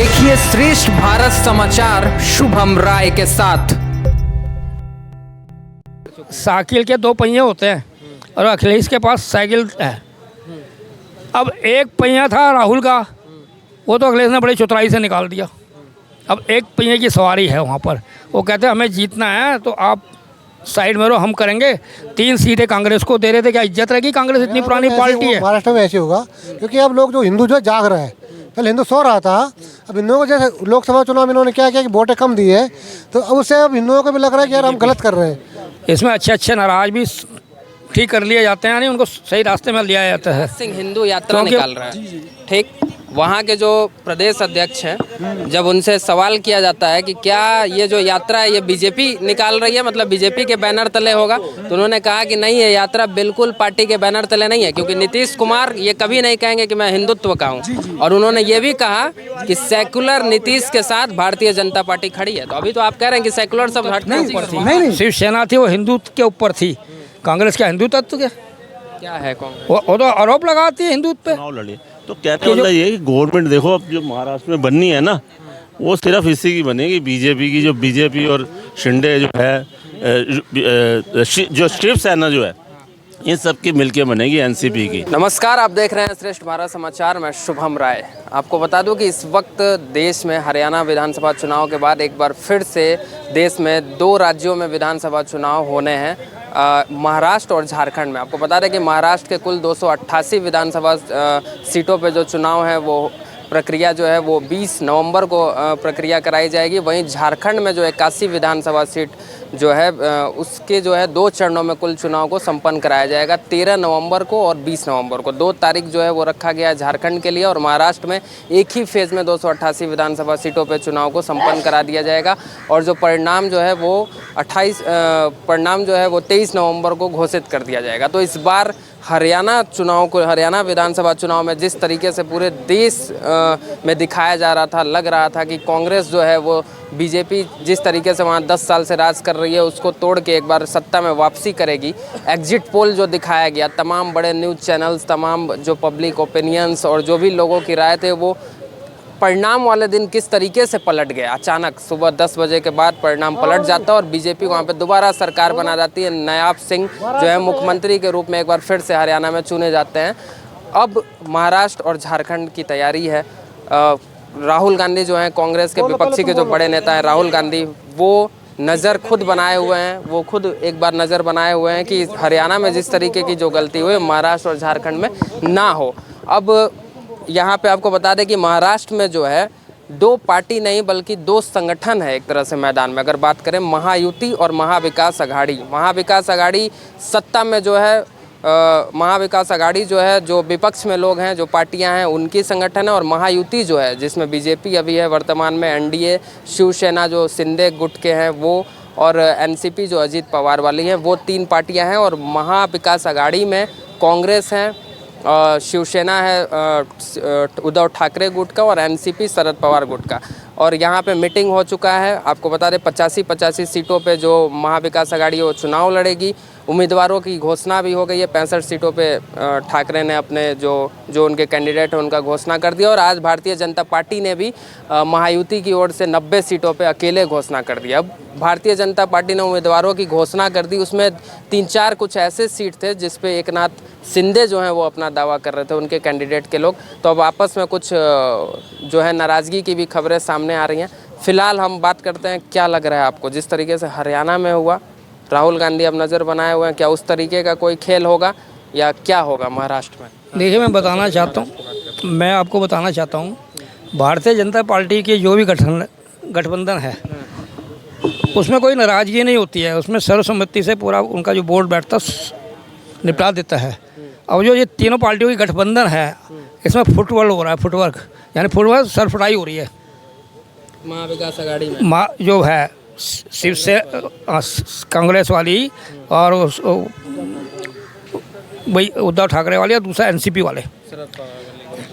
देखिए श्रेष्ठ भारत समाचार शुभम राय के साथ। साइकिल के दो पहिए होते हैं और अखिलेश के पास साइकिल है। अब एक पहिया था राहुल का, वो तो अखिलेश ने बड़ी चतुराई से निकाल दिया। अब एक पहिए की सवारी है वहाँ पर। वो कहते हैं हमें जीतना है तो आप साइड में रहो, हम करेंगे। 3 सीटें कांग्रेस को दे रहे थे। क्या इज्जत रहेगी? कांग्रेस इतनी पुरानी पार्टी है। महाराष्ट्र में ऐसे होगा क्योंकि अब लोग जो हिंदू जो जाग रहे हैं, पहले हिंदू सो रहा था। अब हिंदुओं को जैसे लोकसभा चुनाव में इन्होंने क्या किया कि वोटें कम दी है, तो अब उससे अब हिंदुओं को भी लग रहा है कि यार हम गलत कर रहे हैं। इसमें अच्छे नाराज भी ठीक कर लिए जाते हैं, यानी उनको सही रास्ते में लिया जाता है। सिंह हिंदू यात्रा निकाल रहा है, ठीक। वहाँ के जो प्रदेश अध्यक्ष हैं, जब उनसे सवाल किया जाता है कि क्या ये जो यात्रा है ये बीजेपी निकाल रही है, मतलब बीजेपी के बैनर तले होगा, तो उन्होंने कहा कि नहीं, ये यात्रा बिल्कुल पार्टी के बैनर तले नहीं है, क्योंकि नीतीश कुमार ये कभी नहीं कहेंगे कि मैं हिंदुत्व का हूँ। और उन्होंने ये भी कहा कि सेकुलर नीतीश के साथ भारतीय जनता पार्टी खड़ी है। तो अभी तो आप कह रहे हैं कि सेकुलर सब नहीं, शिवसेना थी वो हिंदुत्व के ऊपर थी। कांग्रेस का हिंदू तत्व क्या है कांग्रेस? वो तो आरोप लगाती है हिंदुत्व पे। चुनाव लड़ी तो कहते हैं मतलब ये कि गवर्नमेंट देखो अब जो महाराष्ट्र में बननी है ना, वो सिर्फ इसी की बनेगी, बीजेपी की। जो बीजेपी और शिंदे जो है, जो शिवसेना जो है, इन सब की मिलके बनेगी एनसीपी की। नमस्कार, आप देख रहे हैं श्रेष्ठ भारत समाचार। मैं शुभम राय। आपको बता दूं कि इस वक्त देश में हरियाणा विधानसभा चुनाव के बाद एक बार फिर से देश में 2 राज्यों में विधानसभा चुनाव होने हैं, महाराष्ट्र और झारखंड में। आपको बता दें कि महाराष्ट्र के कुल 288 विधानसभा सीटों पे जो चुनाव है वो प्रक्रिया जो है वो 20 नवंबर को प्रक्रिया कराई जाएगी। वहीं झारखंड में जो 81 विधानसभा सीट जो है उसके जो है 2 चरणों में कुल चुनाव को संपन्न कराया जाएगा, 13 नवंबर को और 20 नवंबर को। 2 तारीख जो है वो रखा गया है झारखंड के लिए, और महाराष्ट्र में एक ही फेज़ में 288 विधानसभा सीटों पर चुनाव को संपन्न करा दिया जाएगा। और जो परिणाम जो है वो 23 नवंबर को घोषित कर दिया जाएगा। तो इस बार हरियाणा विधानसभा चुनाव में जिस तरीके से पूरे देश में दिखाया जा रहा था, लग रहा था कि कांग्रेस जो है वो बीजेपी जिस तरीके से वहाँ 10 साल से राज कर रही है उसको तोड़ के एक बार सत्ता में वापसी करेगी। एग्जिट पोल जो दिखाया गया, तमाम बड़े न्यूज़ चैनल्स, तमाम जो पब्लिक ओपिनियंस और जो भी लोगों की राय थे, वो परिणाम वाले दिन किस तरीके से पलट गया। अचानक सुबह 10 बजे के बाद परिणाम पलट जाता है और बीजेपी वहाँ पे दोबारा सरकार बना जाती है। नायाब सिंह जो है मुख्यमंत्री के रूप में एक बार फिर से हरियाणा में चुने जाते हैं। अब महाराष्ट्र और झारखंड की तैयारी है। राहुल गांधी जो हैं, कांग्रेस के विपक्षी के जो बड़े नेता हैं राहुल गांधी, वो नज़र खुद बनाए हुए हैं। वो खुद एक बार नज़र बनाए हुए हैं कि हरियाणा में जिस तरीके की जो गलती हुई महाराष्ट्र और झारखंड में ना हो। अब यहाँ पे आपको बता दें कि महाराष्ट्र में जो है 2 पार्टी नहीं बल्कि 2 संगठन है एक तरह से मैदान में। अगर बात करें महायुति और महाविकास अघाड़ी, महाविकास अघाड़ी सत्ता में जो है, महाविकास अघाड़ी जो है जो विपक्ष में लोग हैं, जो पार्टियां हैं, उनकी संगठन है। और महायुति जो है जिसमें बीजेपी अभी है वर्तमान में, एनडीए, शिवसेना जो शिंदे गुट के हैं वो, और एनसीपी जो अजीत पवार वाली है, वो 3 पार्टियां हैं। और महाविकास अघाड़ी में कांग्रेस है, शिवसेना है उद्धव ठाकरे गुट का, और एनसीपी शरद पवार गुट का। और यहाँ पे मीटिंग हो चुका है। आपको बता दें 85 सीटों पे जो महाविकास अघाड़ी है वो चुनाव लड़ेगी। उम्मीदवारों की घोषणा भी हो गई है। 65 सीटों पे ठाकरे ने अपने जो उनके कैंडिडेट हैं उनका घोषणा कर दिया। और आज भारतीय जनता पार्टी ने भी महायुति की ओर से 90 सीटों पे अकेले घोषणा कर दिया। अब भारतीय जनता पार्टी ने उम्मीदवारों की घोषणा कर दी, उसमें 3-4 कुछ ऐसे सीट थे जिस पे एकनाथ शिंदे जो हैं वो अपना दावा कर रहे थे, उनके कैंडिडेट के लोग। तो अब आपस में कुछ जो है नाराज़गी की भी खबरें सामने आ रही हैं। फिलहाल हम बात करते हैं, क्या लग रहा है आपको जिस तरीके से हरियाणा में हुआ, राहुल गांधी अब नज़र बनाए हुए हैं, क्या उस तरीके का कोई खेल होगा या क्या होगा महाराष्ट्र में? देखिए, मैं आपको बताना चाहता हूँ भारतीय जनता पार्टी के जो भी गठबंधन है उसमें कोई नाराज़गी नहीं होती है। उसमें सर्वसम्मति से पूरा उनका जो बोर्ड बैठता निपटा देता है। अब जो ये तीनों पार्टियों की गठबंधन है इसमें फुटवर्क हो रहा है, फुटवर्क सरफराई हो रही है। महाविकास अघाड़ी में जो है शिव से कांग्रेस वाली और वही उद्धव ठाकरे वाले, और दूसरा एनसीपी वाले,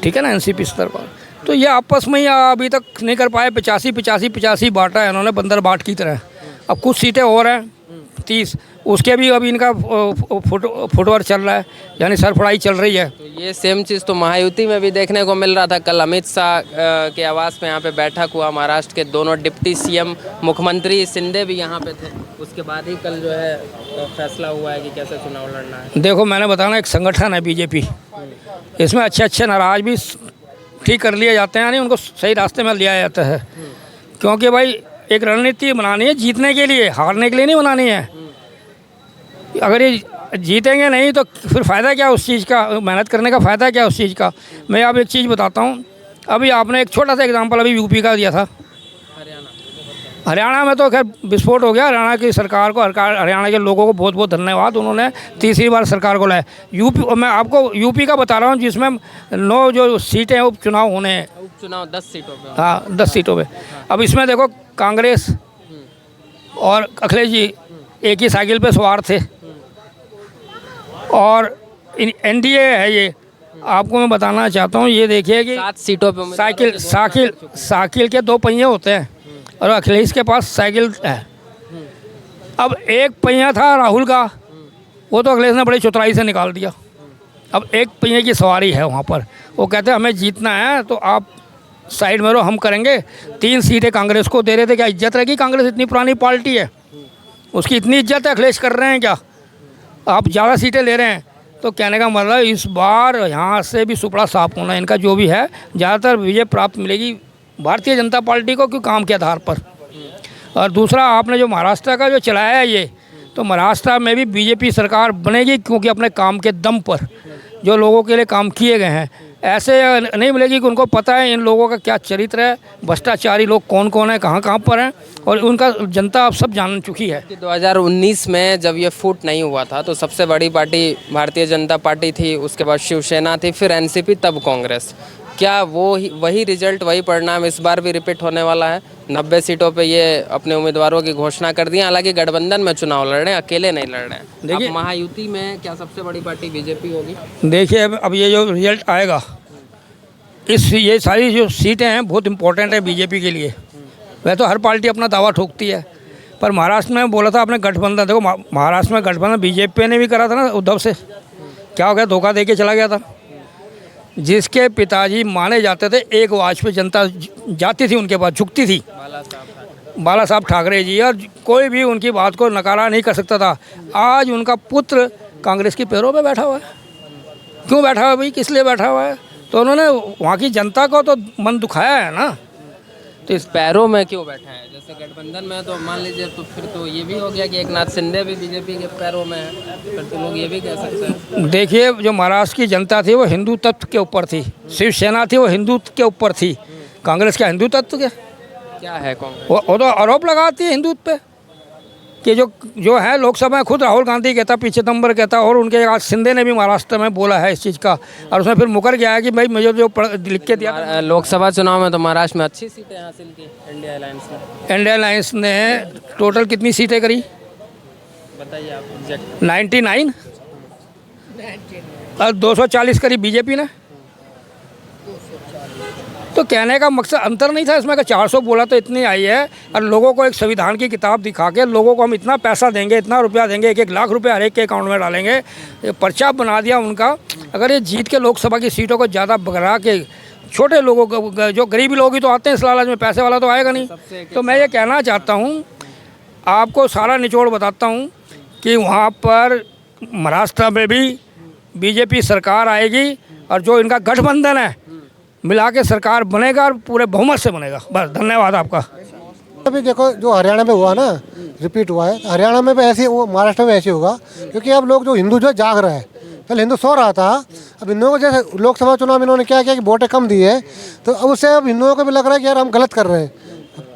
ठीक है ना, एनसीपी स्तर पर। तो ये आपस में ही अभी तक नहीं कर पाए। 85 बांटा है इन्होंने बंदर बाट की तरह। अब कुछ सीटें और हैं 30, उसके भी अभी इनका फुटवर्क चल रहा है, यानी सरफड़ाई चल रही है। तो ये सेम चीज़ तो महायुति में भी देखने को मिल रहा था। कल अमित शाह के आवास में यहाँ पे बैठक हुआ, महाराष्ट्र के दोनों डिप्टी सीएम मुख्यमंत्री शिंदे भी यहाँ पे थे। उसके बाद ही कल जो है फैसला हुआ है कि कैसे चुनाव लड़ना है। देखो मैंने बताना, एक संगठन है बीजेपी, इसमें अच्छे नाराज भी ठीक कर लिए जाते हैं, यानी उनको सही रास्ते में लिया जाता है। क्योंकि भाई एक रणनीति बनानी है जीतने के लिए, हारने के लिए नहीं बनानी है। अगर ये जीतेंगे नहीं तो फिर फ़ायदा क्या उस चीज़ का, मेहनत करने का फ़ायदा क्या उस चीज़ का। मैं आप एक चीज़ बताता हूँ, अभी आपने एक छोटा सा एग्जांपल अभी यूपी का दिया था। हरियाणा में तो खैर विस्फोट हो गया। हरियाणा की सरकार को, हरियाणा के लोगों को बहुत बहुत धन्यवाद, उन्होंने तीसरी बार सरकार को लाया। यूपी, मैं आपको यूपी का बता रहा हूँ जिसमें 9 जो सीटें हैं उपचुनाव होने हैं, उपचुनाव 10 सीटों पे। हाँ 10 सीटों पे। अब इसमें देखो कांग्रेस और अखिलेश जी एक ही साइकिल पे सवार थे, और एनडीए है ये। आपको मैं बताना चाहता हूँ, ये देखिए कि 7 सीटों पे साइकिल के 2 पहिए होते हैं और अखिलेश के पास साइकिल है। अब एक पहिया था राहुल का, वो तो अखिलेश ने बड़ी चतुराई से निकाल दिया। अब एक पहिए की सवारी है वहाँ पर, वो कहते हैं हमें जीतना है तो आप साइड में रहो, हम करेंगे। 3 सीटें कांग्रेस को दे रहे थे। क्या इज्जत रहेगी? कांग्रेस इतनी पुरानी पार्टी है, उसकी इतनी इज्जत है, अखिलेश कर रहे हैं क्या? आप ज़्यादा सीटें ले रहे हैं। तो कहने का मतलब इस बार यहाँ से भी सुपड़ा साफ होना इनका, जो भी है ज़्यादातर विजय प्राप्त मिलेगी भारतीय जनता पार्टी को, क्यों काम के आधार पर। और दूसरा, आपने जो महाराष्ट्र का जो चलाया है ये, तो महाराष्ट्र में भी बीजेपी सरकार बनेगी, क्योंकि अपने काम के दम पर जो लोगों के लिए काम किए गए हैं। ऐसे नहीं मिलेगी कि उनको पता है इन लोगों का क्या चरित्र है, भ्रष्टाचारी लोग कौन कौन है, कहाँ कहाँ पर हैं, और उनका जनता अब सब जान चुकी है। 2019 में जब ये फूट नहीं हुआ था तो सबसे बड़ी पार्टी भारतीय जनता पार्टी थी, उसके बाद शिवसेना थी, फिर एनसीपी, तब कांग्रेस। क्या वही रिजल्ट, वही परिणाम इस बार भी रिपीट होने वाला है? 90 सीटों पे ये अपने उम्मीदवारों की घोषणा कर दी। हालांकि गठबंधन में चुनाव लड़ रहे हैं, अकेले नहीं लड़ रहे हैं। देखिए महायुति में क्या सबसे बड़ी पार्टी बीजेपी होगी? देखिए अब ये जो रिजल्ट आएगा, ये सारी जो सीटें हैं बहुत इंपॉर्टेंट है बीजेपी के लिए। वह तो हर पार्टी अपना दावा ठोकती है, पर महाराष्ट्र में बोला था आपने गठबंधन, देखो महाराष्ट्र में गठबंधन बीजेपी ने भी करा था ना उद्धव से, क्या हो गया? धोखा दे के चला गया था। जिसके पिताजी माने जाते थे, एक वाजपेयी, जनता जाती थी उनके पास, झुकती थी, बाला साहब ठाकरे जी, और कोई भी उनकी बात को नकारा नहीं कर सकता था। आज उनका पुत्र कांग्रेस की पैरों पे बैठा हुआ है। क्यों बैठा हुआ है भाई? किस लिए बैठा हुआ है? तो उन्होंने वहाँ की जनता को तो मन दुखाया है ना। तो इस पैरों में क्यों बैठा है? जैसे गठबंधन में तो मान लीजिए, तो फिर तो ये भी हो गया कि एक नाथ शिंदे भी बीजेपी के पैरों में है, फिर तो लोग ये भी कह सकते हैं। देखिए जो महाराष्ट्र की जनता थी वो हिंदू तत्व के ऊपर थी, शिवसेना थी वो हिंदू के ऊपर थी। कांग्रेस क्या हिंदू तत्व क्या है कांग्रेस? वो तो आरोप लगाती है हिंदुत्व पे कि जो है लोकसभा में खुद राहुल गांधी कहता, पी चिदम्बरम कहता, और उनके आज शिंदे ने भी महाराष्ट्र में बोला है इस चीज़ का, और उसमें फिर मुकर गया है कि भाई मुझे जो लिख के दिया। लोकसभा चुनाव में तो महाराष्ट्र में अच्छी सीटें हासिल की इंडिया अलायंस ने। इंडिया अलायंस ने टोटल कितनी सीटें करी बताइए आप एग्जैक्ट। 99 और 240 करी बीजेपी ने। तो कहने का मकसद अंतर नहीं था इसमें कि 400 बोला तो इतनी आई है, और लोगों को एक संविधान की किताब दिखा के लोगों को हम इतना पैसा देंगे, इतना रुपया देंगे, 1-1 लाख रुपया हर एक के अकाउंट में डालेंगे, ये पर्चा बना दिया उनका। अगर ये जीत के लोकसभा की सीटों को ज़्यादा बगरा के छोटे लोगों को, जो गरीबी लोग ही तो आते हैं इस लालच में, पैसे वाला तो आएगा नहीं। तो मैं ये कहना चाहता हूँ, आपको सारा निचोड़ बताता हूँ कि वहाँ पर महाराष्ट्र में भी बीजेपी सरकार आएगी, और जो इनका गठबंधन है मिला के सरकार बनेगा, और पूरे बहुमत से बनेगा। बस धन्यवाद आपका। अभी देखो जो हरियाणा में हुआ ना, रिपीट हुआ है, हरियाणा में भी ऐसे, वो महाराष्ट्र में ऐसे होगा, क्योंकि अब लोग जो हिंदू जो जाग रहा है, पहले हिंदू सो रहा था। अब हिंदुओं को जैसे लोकसभा चुनाव में इन्होंने क्या किया कि वोटें कम दी है, तो अब उससे अब हिंदुओं को भी लग रहा है कि यार हम गलत कर रहे हैं।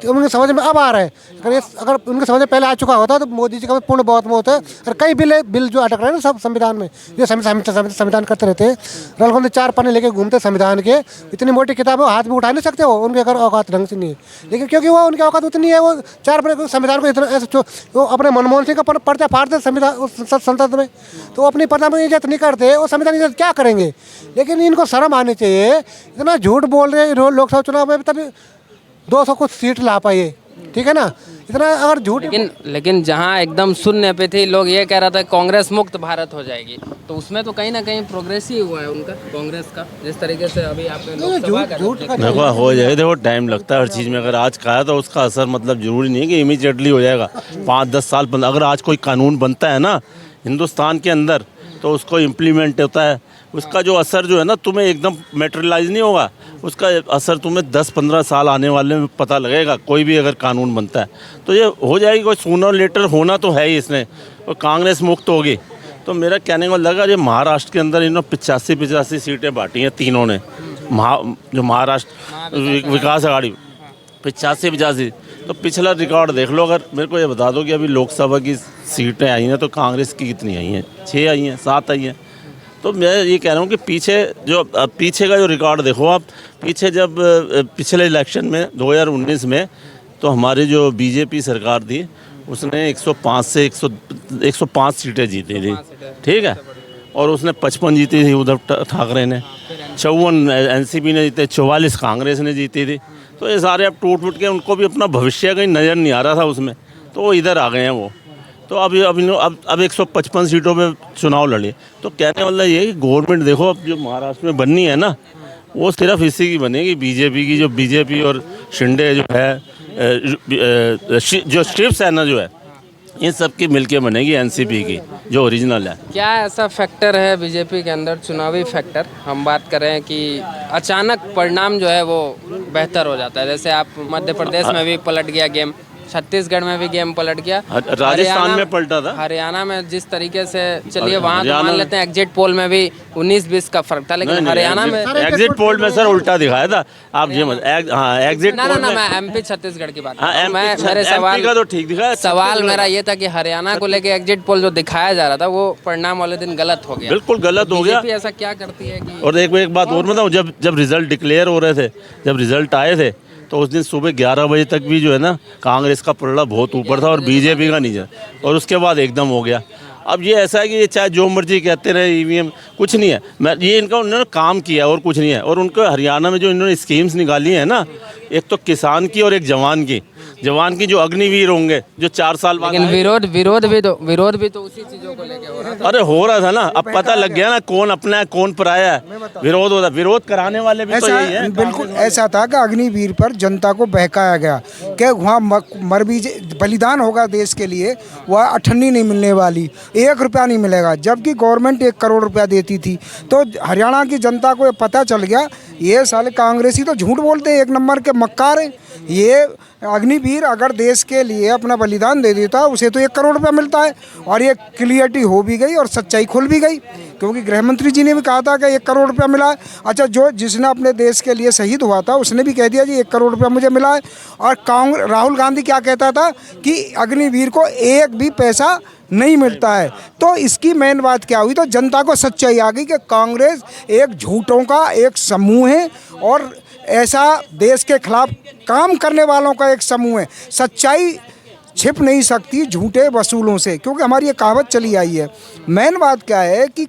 तो उनके समझ में अब आ रहा है। अगर उनके समझ में पहले आ चुका होता तो मोदी जी का पूर्ण बहुत है। और कई बिल जो अटक रहे हैं ना सब संविधान में, जो संविधान करते रहते हैं, राहुल गांधी 4 पन्ने लेके घूमते संविधान के, इतनी मोटी किताब है, हाथ में उठा नहीं सकते हो, उनके अगर औकात ढंग से नहीं है। लेकिन क्योंकि वो उनकी औकात उतनी है, वो 4 पन्ने संविधान को इतना ऐसे वो अपने मनमोहन सिंह का पर्चा फाड़ते संविधान संसद में, तो वो अपनी प्रधान में इज्जत नहीं करते, वो संविधान इज्जत क्या करेंगे। लेकिन इनको शर्म आनी चाहिए, इतना झूठ बोल रहे हैं लोकसभा चुनाव में, तभी 200 कुछ सीट ला पाइए, ठीक है ना। इतना अगर झूठ लेकिन जहां एकदम शून्य पे थी, लोग ये कह रहा था कांग्रेस मुक्त भारत हो जाएगी, तो उसमें तो कहीं ना कहीं प्रोग्रेस ही हुआ है उनका, कांग्रेस का, जिस तरीके से अभी आपने लोकसभा का देखो हो जाए, देखो टाइम लगता है हर चीज़ में। अगर आज कहा है तो उसका असर मतलब ज़रूरी नहीं है कि इमीडिएटली हो जाएगा। 5-10 साल अगर आज कोई कानून बनता है ना हिंदुस्तान के अंदर तो उसको इम्प्लीमेंट होता है, उसका जो असर जो है ना तुम्हें एकदम मेटेरियलाइज नहीं होगा, उसका असर तुम्हें 10-15 साल आने वाले में पता लगेगा। कोई भी अगर कानून बनता है तो ये हो जाएगी, कोई सूनर लेटर होना तो है ही इसने, और कांग्रेस मुक्त होगी। तो मेरा कहने को लगा ये महाराष्ट्र के अंदर इन्होंने 85 सीटें बांटी हैं तीनों ने, जो महाराष्ट्र विकास आघाड़ी 85। तो पिछला रिकॉर्ड देख लो। अगर मेरे को ये बता दो कि अभी लोकसभा की सीटें आई हैं तो कांग्रेस की कितनी आई हैं? 6 आई हैं, 7 आई हैं। तो मैं ये कह रहा हूँ कि पीछे का जो रिकॉर्ड देखो आप, पीछे जब पिछले इलेक्शन में 2019 में तो हमारी जो बीजेपी सरकार थी उसने 105 से 105 सीटें जीती थी, ठीक है, और उसने 55 जीती थी उद्धव ठाकरे ने, 54 एनसीपी ने जीते, 44 कांग्रेस ने जीती थी। तो ये सारे अब टूट के उनको भी अपना भविष्य कहीं नज़र नहीं आ रहा था उसमें, तो वो इधर आ गए हैं वो। तो अब 155 सीटों पे चुनाव लड़े। तो कहने वाला ये है कि गवर्नमेंट देखो अब जो महाराष्ट्र में बननी है ना, वो सिर्फ इसी की बनेगी, बीजेपी की। जो बीजेपी और शिंदे जो है, जो शिवसेना जो है, इन सब की मिलके बनेगी एनसीपी की जो ओरिजिनल है। क्या ऐसा फैक्टर है बीजेपी के अंदर, चुनावी फैक्टर हम बात कर रहे हैं, कि अचानक परिणाम जो है वो बेहतर हो जाता है? जैसे आप मध्य प्रदेश में भी पलट गया गेम, छत्तीसगढ़ में भी गेम पलट गया, राजस्थान में पलटा था, हरियाणा में जिस तरीके से, चलिए वहाँ तो मान लेते हैं एग्जिट पोल में भी 19-20 का फर्क था, लेकिन हरियाणा में एग्जिट पोल में सर उल्टा दिखाया था। आप ये एग्जिट ना मैं एमपी छत्तीसगढ़ की बात, मैं मेरे MP का तो ठीक दिखाया। सवाल मेरा ये था कि हरियाणा को लेके एग्जिट पोल जो दिखाया जा रहा था वो परिणाम वाले दिन गलत हो गया। बिल्कुल गलत हो गया। ऐसा क्या करती है कि, और एक बात और बताऊँ, जब रिजल्ट डिक्लेयर हो रहे थे, जब रिजल्ट आए थे तो उस दिन सुबह 11 बजे तक भी जो है ना कांग्रेस का पलड़ा बहुत ऊपर था और बीजेपी का नीचे, और उसके बाद एकदम हो गया। अब ये ऐसा है कि ये चाहे जो मर्जी कहते रहे, ईवीएम कुछ नहीं है, ये इनका उन्होंने काम किया और कुछ नहीं है। और उनको हरियाणा में जो इन्होंने स्कीम्स निकाली है ना, एक तो किसान की और एक जवान की जो अग्निवीर होंगे जो 4 साल बाद। लेकिन विरोध भी तो उसी चीजों को लेके हो रहा था। अरे हो रहा था ना, अब पता लग गया ना कौन अपना है कौन पराया है। विरोध कराने वाले भी तो यही है। बिल्कुल ऐसा था कि अग्निवीर पर जनता को बहकाया गया कि वहाँ बलिदान होगा देश के लिए, वह अठन्नी नहीं मिलने वाली, 1 रुपया नहीं मिलेगा, जबकि गवर्नमेंट 1 करोड़ रुपया देती थी। तो हरियाणा की जनता को पता चल गया ये साले कांग्रेसी तो झूठ बोलते हैं, 1 नंबर के मक्कार हैं। ये अग्निवीर अगर देश के लिए अपना बलिदान दे देता उसे तो 1 करोड़ रुपया मिलता है। और ये क्लियरिटी हो भी गई और सच्चाई खुल भी गई, क्योंकि गृह मंत्री जी ने भी कहा था कि 1 करोड़ रुपया मिला है। अच्छा, जिसने अपने देश के लिए शहीद हुआ था उसने भी कह दिया जी 1 करोड़ रुपया मुझे मिला है। और राहुल गांधी क्या कहता था कि अग्निवीर को 1 भी पैसा नहीं मिलता है। तो इसकी मेन बात क्या हुई, तो जनता को सच्चाई आ गई कि कांग्रेस एक झूठों का एक समूह है और ऐसा देश के खिलाफ काम करने वालों का एक समूह है। सच्चाई छिप नहीं सकती झूठे वसूलों से, क्योंकि हमारी ये कहावत चली आई है। मेन बात क्या है कि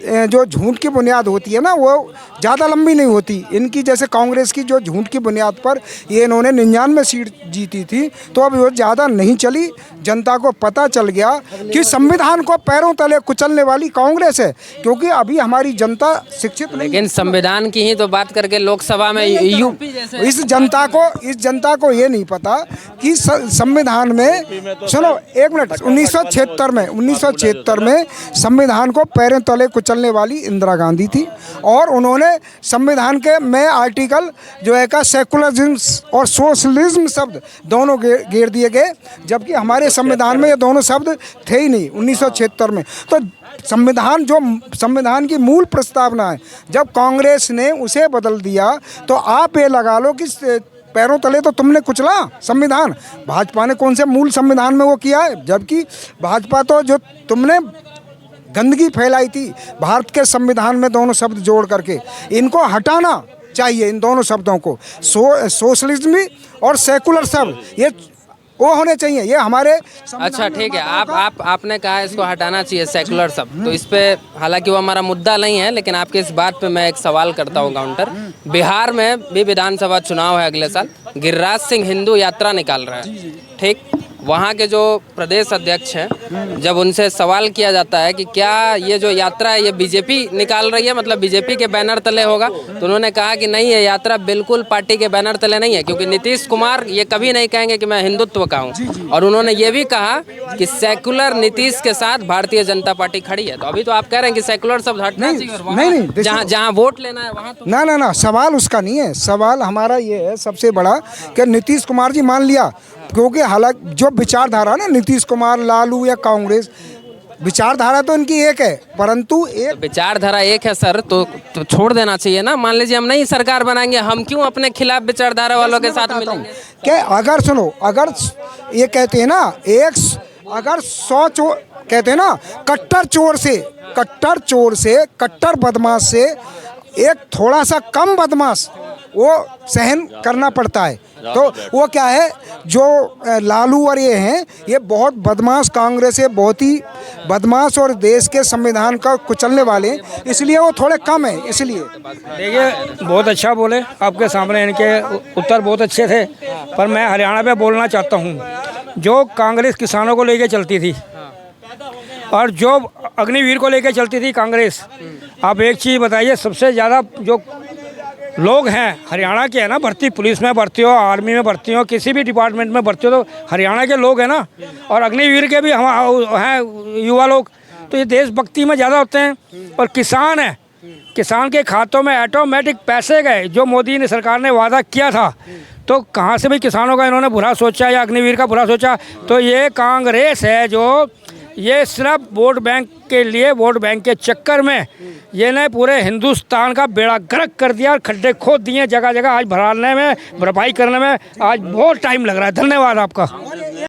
जो झूठ की बुनियाद होती है ना, वो ज़्यादा लंबी नहीं होती। इनकी जैसे कांग्रेस की जो झूठ की बुनियाद पर ये इन्होंने 99 सीट जीती थी, तो अब वो ज़्यादा नहीं चली। जनता को पता चल गया कि संविधान को पैरों तले कुचलने वाली कांग्रेस है, क्योंकि अभी हमारी जनता शिक्षित नहीं। लेकिन संविधान की ही तो बात करके लोकसभा में यूपी जैसे इस जनता को ये नहीं पता कि संविधान में, सुनो 1 मिनट, 1976 में संविधान को पैरों तले कुचलने वाली इंदिरा गांधी थी, और उन्होंने संविधान के में आर्टिकल जो है का सेकुलरिज्म और सोशलिज्म शब्द दोनों घेर दिए गए, जबकि हमारे संविधान में ये दोनों शब्द थे ही नहीं 1976 में। तो संविधान की मूल प्रस्तावना है, जब कांग्रेस ने उसे बदल दिया तो आप ये लगा लो कि पैरों तले तो तुमने कुचला संविधान। भाजपा ने कौन से मूल संविधान में वो किया है, जबकि भाजपा तो जो तुमने गंदगी फैलाई थी भारत के संविधान में दोनों शब्द जोड़ करके, इनको हटाना चाहिए इन दोनों शब्दों को, सोशलिज्म और सेकुलर शब्द। ये वो होने चाहिए। ये हमारे अच्छा ठीक है, आपने कहा इसको हटाना चाहिए सेकुलर शब्द, तो इस पे हालांकि वो हमारा मुद्दा नहीं है, लेकिन आपके इस बात पे मैं एक सवाल करता हूँ काउंटर। बिहार में भी विधानसभा चुनाव है अगले साल, गिरिराज सिंह हिंदू यात्रा निकाल रहा है, ठीक। वहाँ के जो प्रदेश अध्यक्ष हैं, जब उनसे सवाल किया जाता है कि क्या ये जो यात्रा है ये बीजेपी निकाल रही है, मतलब बीजेपी के बैनर तले होगा, तो उन्होंने कहा कि नहीं, ये यात्रा बिल्कुल पार्टी के बैनर तले नहीं है, क्योंकि नीतीश कुमार ये कभी नहीं कहेंगे कि मैं हिंदुत्व का हूँ। और उन्होंने ये भी कहा कि सेकुलर नीतीश के साथ भारतीय जनता पार्टी खड़ी है। तो अभी तो आप कह रहे हैं कि सेकुलर शब्द हटना चाहिए, और वहाँ जहाँ जहाँ वोट लेना है वहाँ तो ना सवाल उसका नहीं है। सवाल हमारा ये है सबसे बड़ा कि नीतीश कुमार जी मान लिया, क्योंकि हालांकि जो विचारधारा ना नीतीश कुमार, लालू या कांग्रेस, विचारधारा तो इनकी एक है, परंतु एक विचारधारा एक है सर, तो छोड़ देना चाहिए ना। मान लीजिए हम नहीं सरकार बनाएंगे, हम क्यों अपने खिलाफ विचारधारा वालों के साथ मिलेंगे? क्या अगर सुनो, अगर ये कहते हैं ना, अगर 100 चोर कहते हैं ना, कट्टर चोर से कट्टर बदमाश से एक थोड़ा सा कम बदमाश वो सहन करना पड़ता है। तो वो क्या है, जो लालू और ये हैं, ये बहुत बदमाश, कांग्रेस है बहुत ही बदमाश और देश के संविधान का कुचलने वाले, इसलिए वो थोड़े कम है। इसलिए देखिए, बहुत अच्छा बोले, आपके सामने इनके उत्तर बहुत अच्छे थे, पर मैं हरियाणा पे बोलना चाहता हूँ। जो कांग्रेस किसानों को लेके चलती थी और जो अग्निवीर को लेके चलती थी कांग्रेस, आप एक चीज़ बताइए, सबसे ज़्यादा जो लोग हैं हरियाणा के हैं ना, भर्ती पुलिस में भर्ती हो, आर्मी में भर्ती हो, किसी भी डिपार्टमेंट में भर्ती हो, तो हरियाणा के लोग हैं ना। और अग्निवीर के भी हम हैं युवा लोग, तो ये देशभक्ति में ज़्यादा होते हैं। और किसान है, किसान के खातों में ऑटोमेटिक पैसे गए, जो मोदी ने सरकार ने वादा किया था। तो कहाँ से भी किसानों का इन्होंने बुरा सोचा या अग्निवीर का बुरा सोचा? तो ये कांग्रेस है जो ये सिर्फ वोट बैंक के लिए, वोट बैंक के चक्कर में ये ने पूरे हिंदुस्तान का बेड़ा गर्क कर दिया और खड्डे खोद दिए जगह जगह। आज भराने में, भरपाई करने में आज बहुत टाइम लग रहा है। धन्यवाद आपका।